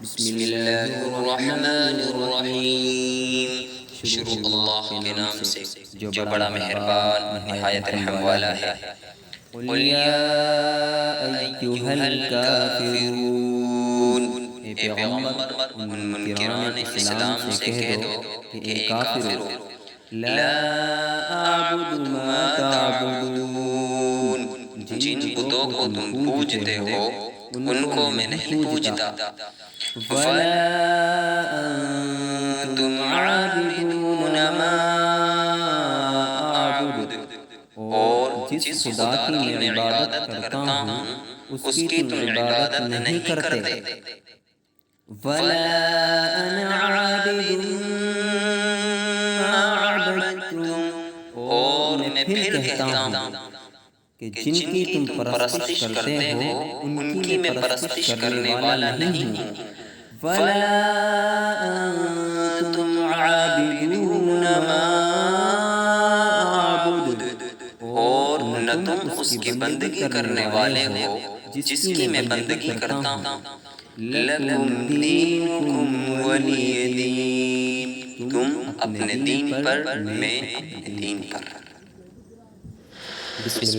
بسم اللہ الرحمن الرحیم۔ شروع اللہ کے نام سے جو بڑا مہربان نہایت رحم والا ہے۔ قل یا ایھا الکافرون، اے پیغمبر ان منکران اسلام سے کہہ دو کہ اے کافرو، لا اعبد ما تعبدون، جن بتوں کو تم پوجتے ہو ان کو میں نہیں پوجتا، ولا انتم عابدون ما اعبد، اور جس خدا کی میں عبادت کرتا ہوں اس کی تم عبادت نہیں کرتے، ولا انا عابد ما عبدتم، اور میں پھر کہتا ہوں کہ جن کی تم پرستش کرتے ہو ان کی میں پرستش کرنے والا نہیں ہوں، ولا انتم عابدون ما اعبد، اور نہ تم اس کی بندگی کرنے والے ہو جس کی میں بندگی کرتا ہوں، لکم دینکم ولی دین، تم اپنے دین پر میں اپنے دین پر۔